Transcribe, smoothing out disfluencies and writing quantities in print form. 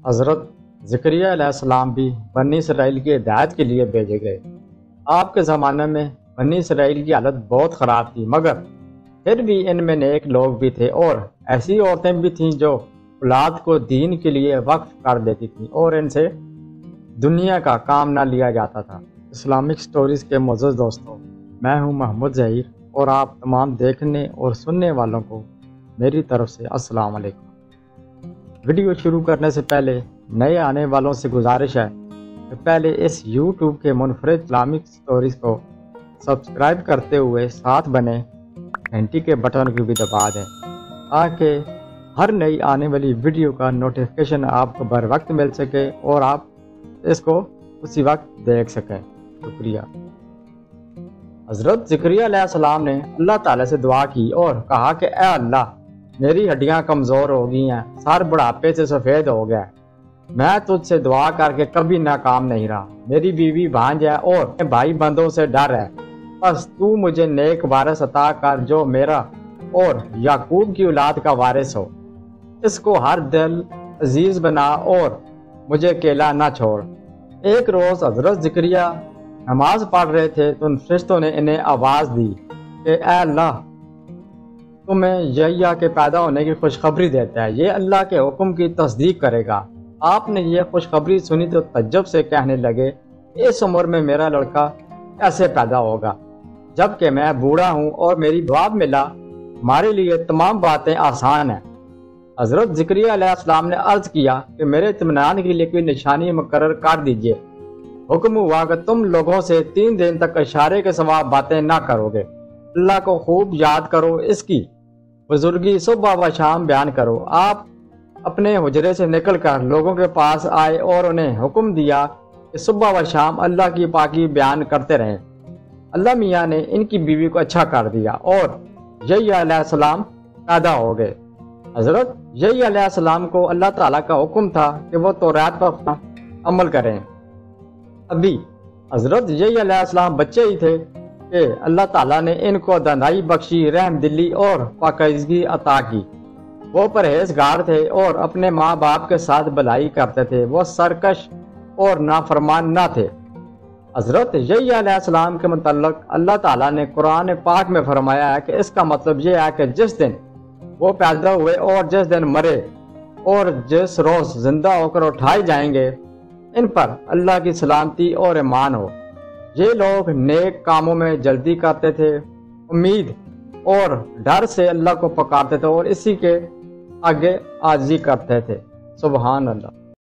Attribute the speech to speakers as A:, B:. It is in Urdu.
A: حضرت زکریا علیہ السلام بھی بنی اسرائیل کی ہدایت کے لیے بھیجے گئے۔ آپ کے زمانے میں بنی اسرائیل کی حالت بہت خراب تھی، مگر پھر بھی ان میں نیک لوگ بھی تھے اور ایسی عورتیں بھی تھیں جو اولاد کو دین کے لیے وقف کر دیتی تھیں اور ان سے دنیا کا کام نہ لیا جاتا تھا۔ اسلامک سٹوریز کے معزز دوستوں، میں ہوں محمد ظہیر اور آپ تمام دیکھنے اور سننے والوں کو میری طرف سے السلام علیکم۔ ویڈیو شروع کرنے سے پہلے نئے آنے والوں سے گزارش ہے کہ پہلے اس یوٹیوب کے منفرد اسلامک سٹوریز کو سبسکرائب کرتے ہوئے ساتھ بنے گھنٹی کے بٹن کو بھی دبا دیں تاکہ ہر نئی آنے والی ویڈیو کا نوٹیفیکیشن آپ کو بر وقت مل سکے اور آپ اس کو اسی وقت دیکھ سکیں۔ شکریہ۔ حضرت زکریا علیہ السلام نے اللہ تعالیٰ سے دعا کی اور کہا کہ اے اللہ، میری ہڈیاں کمزور ہو گئی ہیں، سر بڑھاپے سے سفید ہو گیا، میں تجھ سے دعا کر کے کبھی ناکام نہیں رہا، میری بیوی بھانج ہے اور بھائی بندوں سے ڈر ہے، بس تو مجھے نیک وارث عطا کر جو میرا اور یعقوب کی اولاد کا وارث ہو، اس کو ہر دل عزیز بنا اور مجھے اکیلا نہ چھوڑ۔ ایک روز حضرت زکریا نماز پڑھ رہے تھے تو ان فرشتوں نے انہیں آواز دی کہ اے اللہ، تمہیں یحییٰ کے پیدا ہونے کی خوشخبری دیتا ہے، یہ اللہ کے حکم کی تصدیق کرے گا۔ آپ نے یہ خوشخبری سنی تو تعجب سے کہنے لگے، اس عمر میں میرا لڑکا کیسے پیدا ہوگا جبکہ میں بوڑھا ہوں اور میری دعا ملا، ہمارے لیے تمام باتیں آسان ہیں۔ حضرت زکریا علیہ السلام نے عرض کیا کہ میرے اطمینان کے لیے کوئی نشانی مقرر کر دیجئے۔ حکم ہوا کہ تم لوگوں سے 3 دن تک اشارے کے سوا باتیں نہ کرو گے، اللہ کو خوب یاد کرو، اس کی بزرگی صبح و شام بیان کرو۔ آپ اپنے حجرے سے نکل کر لوگوں کے پاس آئے اور انہیں حکم دیا کہ صبح و شام اللہ کی پاکی بیان کرتے رہیں۔ اللہ میاں نے ان کی بیوی کو اچھا کر دیا اور یحییٰ علیہ السلام پیدا ہو گئے۔ حضرت یحییٰ علیہ السلام کو اللہ تعالیٰ کا حکم تھا کہ وہ تورات پر عمل کریں۔ ابھی حضرت یحییٰ علیہ السلام بچے ہی تھے کہ اللہ تعالیٰ نے ان کو دانائی بخشی، رحم دلی اور پاکیزگی عطا کی۔ وہ پرہیزگار تھے اور اپنے ماں باپ کے ساتھ بھلائی کرتے تھے، وہ سرکش اور نافرمان نہ تھے۔ حضرت یحییٰ علیہ السلام کے متعلق اللہ تعالیٰ نے قرآن پاک میں فرمایا ہے کہ اس کا مطلب یہ ہے کہ جس دن وہ پیدا ہوئے اور جس دن مرے اور جس روز زندہ ہو کر اٹھائے جائیں گے، ان پر اللہ کی سلامتی اور ایمان ہو۔ یہ لوگ نیک کاموں میں جلدی کرتے تھے، امید اور ڈر سے اللہ کو پکارتے تھے اور اسی کے آگے عاجزی کرتے تھے۔ سبحان اللہ۔